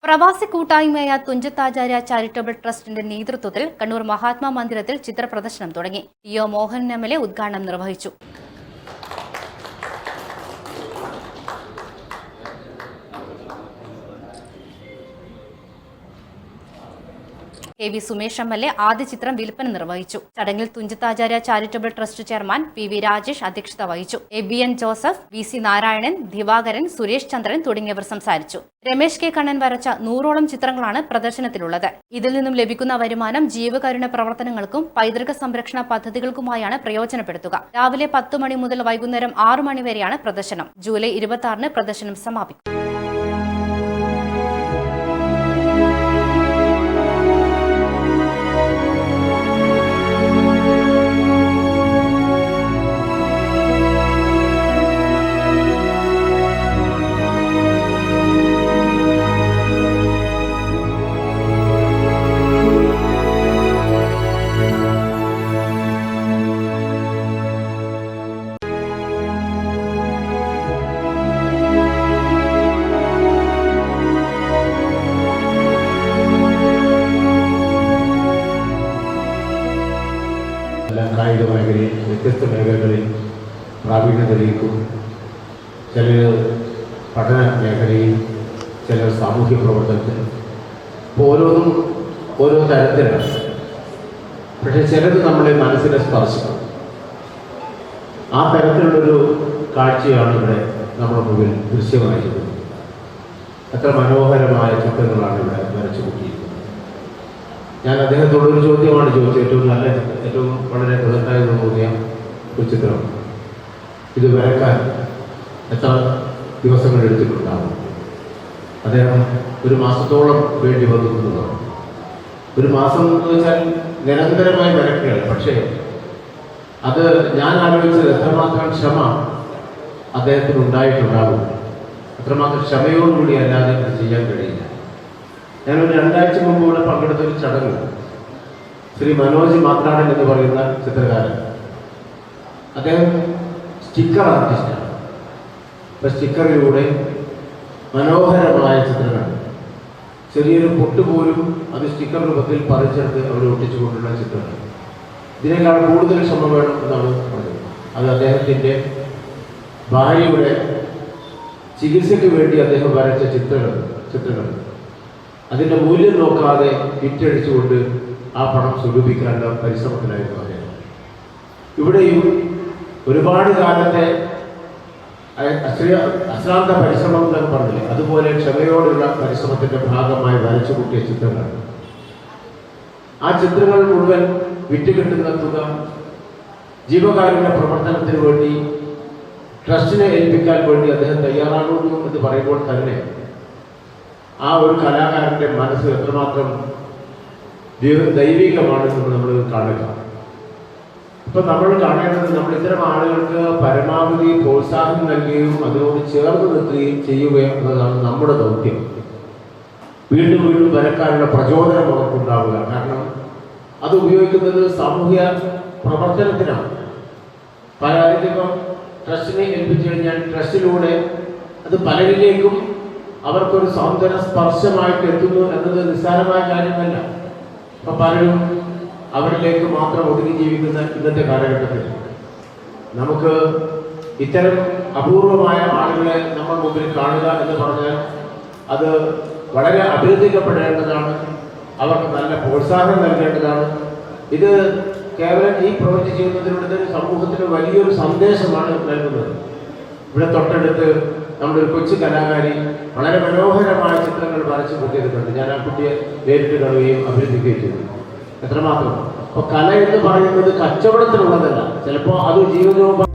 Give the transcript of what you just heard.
പ്രവാസി കൂട്ടായ്മയായ തുഞ്ചത്താചാര്യ ചാരിറ്റബിൾ ട്രസ്റ്റിന്റെ നേതൃത്വത്തിൽ കണ്ണൂർ മഹാത്മാ മന്ദിരത്തിൽ ചിത്രപ്രദർശനം തുടങ്ങി. ടി.ഒ. മോഹൻ എം.എൽ.എ ഉദ്ഘാടനം നിർവഹിച്ചു. കെ.വി. സുമേഷ് എം.എൽ.എ ആദ്യ ചിത്രം വിൽപ്പന നിർവഹിച്ചു. ചടങ്ങിൽ Thunchathacharya charitable trust chairman P V. Rajesh അധ്യക്ഷത വഹിച്ചു. A B N. Joseph, V C. Narayanan, Divakaran, Suresh Chandran തുടങ്ങിയവർ സംസാരിച്ചു. രമേശ് കെ. കണ്ണൻ വരച്ച 100ഓളം ചിത്രങ്ങളാണ് പ്രദർശനത്തിലുള്ളത്. ഇതിൽ നിന്നും ലഭിക്കുന്ന വരുമാനം ജീവകാരുണ്യ പ്രവർത്തനങ്ങൾക്കും പൈതൃക സംരക്ഷണ പദ്ധതികൾക്കുമായാണ് പ്രയോജനപ്പെടുത്തുക. രാവിലെ 10 മണി മുതൽ വൈകുന്നേരം 6 മണി വരെയാണ് പ്രദർശനം. ജൂലൈ 26-ന് പ്രദർശനം സമാപിക്കും. കായിക മേഖലയിൽ വ്യത്യസ്ത മേഖലകളിൽ പ്രാവീണ്യം തെളിയിക്കും. ചിലർ പഠന മേഖലയിൽ, ചിലർ സാമൂഹ്യ പ്രവർത്തനത്തിൽ. ഓരോന്നും ഓരോ തരത്തിലാണ്. പക്ഷെ ചിലത് നമ്മളെ മനസ്സിനെ സ്പർശിക്കും. ആ തരത്തിലുള്ളൊരു കാഴ്ചയാണ് ഇവിടെ നമ്മുടെ മുമ്പിൽ ദൃശ്യമായിരിക്കുന്നത്. എത്ര മനോഹരമായ ചിത്രങ്ങളാണ് ഇവിടെ വരച്ചു കൂട്ടിയിരിക്കുന്നത്. ഞാൻ അദ്ദേഹത്തോടൊരു ചോദ്യമാണ് ചോദിച്ചത്. ഏറ്റവും വളരെ ബൃഹത്തായി തോന്നിയ ഒരു ചിത്രം ഇത് വരക്കാൻ എത്ര ദിവസങ്ങൾ എടുത്തിട്ടുണ്ടാകും? അദ്ദേഹം 1 മാസത്തോളം വേണ്ടി വന്നു. 1 മാസം എന്ന് വെച്ചാൽ നിരന്തരമായി വരക്കുകയാണ്. പക്ഷേ അത് ഞാൻ ആലോചിച്ചത് എത്രമാത്രം ക്ഷമ അദ്ദേഹത്തിന് ഉണ്ടായിട്ടുണ്ടാകും. അത്രമാത്രം ക്ഷമയോടുകൂടി അല്ലാതെ അത് ചെയ്യാൻ കഴിയില്ല. ഞാനൊരു 2 ആഴ്ച മുമ്പ് ഇവിടെ പങ്കെടുത്തൊരു ചടങ്ങ് ശ്രീ മനോജ് മാത്രാടൻ എന്ന് പറയുന്ന ചിത്രകാരൻ, അദ്ദേഹം സ്റ്റിക്കർ ആർട്ടിസ്റ്റാണ്. അപ്പം സ്റ്റിക്കറിലൂടെ മനോഹരമായ ചിത്രങ്ങൾ, ചെറിയൊരു പൊട്ട് പോലും അത് സ്റ്റിക്കർ രൂപത്തിൽ പറിച്ചെടുത്ത് അവർ ഒട്ടിച്ചു കൊണ്ടുള്ള ചിത്രങ്ങൾ. ഇതിനേക്കാൾ കൂടുതൽ ക്ഷമ വേണം എന്നാണ് പറഞ്ഞത്. അത് അദ്ദേഹത്തിൻ്റെ ഭാര്യയുടെ ചികിത്സയ്ക്ക് വേണ്ടി അദ്ദേഹം വരച്ച ചിത്രങ്ങൾ അതിൻ്റെ മൂല്യം നോക്കാതെ വിറ്റഴിച്ചുകൊണ്ട് ആ പണം സ്വരൂപിക്കാനുള്ള പരിശ്രമത്തിലായിരുന്നു അദ്ദേഹം. ഇവിടെയും ഒരുപാട് കാലത്തെ അശ്രാന്ത പരിശ്രമം എന്നൊക്കെ പറഞ്ഞില്ലേ, അതുപോലെ ക്ഷമയോടുള്ള പരിശ്രമത്തിൻ്റെ ഭാഗമായി വരച്ചു കൂട്ടിയ ചിത്രങ്ങൾ. ആ ചിത്രങ്ങൾ മുഴുവൻ വിറ്റുകിട്ടുന്ന തുക ജീവകാരുണ്യ പ്രവർത്തനത്തിന് വേണ്ടി ട്രസ്റ്റിനെ ഏൽപ്പിക്കാൻ വേണ്ടി അദ്ദേഹം തയ്യാറാകുന്നു എന്ന് പറയുമ്പോൾ തന്നെ ആ ഒരു കലാകാരൻ്റെ മനസ്സ് എത്രമാത്രം ദൈവികമാണെന്ന് നമ്മൾ കാണുക. ഇപ്പം നമ്മൾ കാണേണ്ടത്, നമ്മൾ ഇത്തരം ആളുകൾക്ക് പരമാവധി പ്രോത്സാഹനം നൽകുകയും അതിനോട് ചേർന്ന് നിർത്തുകയും ചെയ്യുക എന്നതാണ് നമ്മുടെ ദൗത്യം. വീണ്ടും വീണ്ടും വരക്കാനുള്ള പ്രചോദനം അവർക്കുണ്ടാവുക. കാരണം അത് ഉപയോഗിക്കുന്നത് സാമൂഹ്യ പ്രവർത്തനത്തിനാണ്. പലരിപ്പം ട്രസ്റ്റിനെ ഏൽപ്പിച്ചു കഴിഞ്ഞാൽ ട്രസ്റ്റിലൂടെ അത് പലരിലേക്കും അവർക്കൊരു സൗന്ദര്യ സ്പർശമായിട്ട് എത്തുന്നു എന്നത് നിസ്സാരമായ കാര്യമല്ല. അപ്പം പലരും അവരിലേക്ക് മാത്രം ഒതുങ്ങി ജീവിക്കുന്ന ഇന്നത്തെ കാലഘട്ടത്തിൽ നമുക്ക് ഇത്തരം അപൂർവമായ ആളുകളെ നമ്മൾ മുമ്പിൽ കാണുക എന്ന് പറഞ്ഞാൽ അത് വളരെ അഭിനന്ദിക്കപ്പെടേണ്ടതാണ്. അവർക്ക് നല്ല പ്രോത്സാഹനം നൽകേണ്ടതാണ്. ഇത് കേവലം ഈ പ്രവൃത്തി ചെയ്യുന്നതിലൂടെ സമൂഹത്തിന് വലിയൊരു സന്ദേശമാണ് നൽകുന്നത്. ഇവിടെ തൊട്ടടുത്ത് നമ്മുടെ ഒരു കൊച്ചു കലാകാരി വളരെ മനോഹരമായ ചിത്രങ്ങൾ വരച്ചു കൂട്ടിയതുണ്ട്. ഞാൻ ആ കുട്ടിയെ നേരിട്ട് കാണുകയും അഭിനന്ദിക്കുകയും ചെയ്തു. എത്രമാത്രം. അപ്പോൾ കല എന്ന് പറയുന്നത് കച്ചവടത്തിനുള്ളതല്ല. ചിലപ്പോൾ അത് ജീവനോപാധി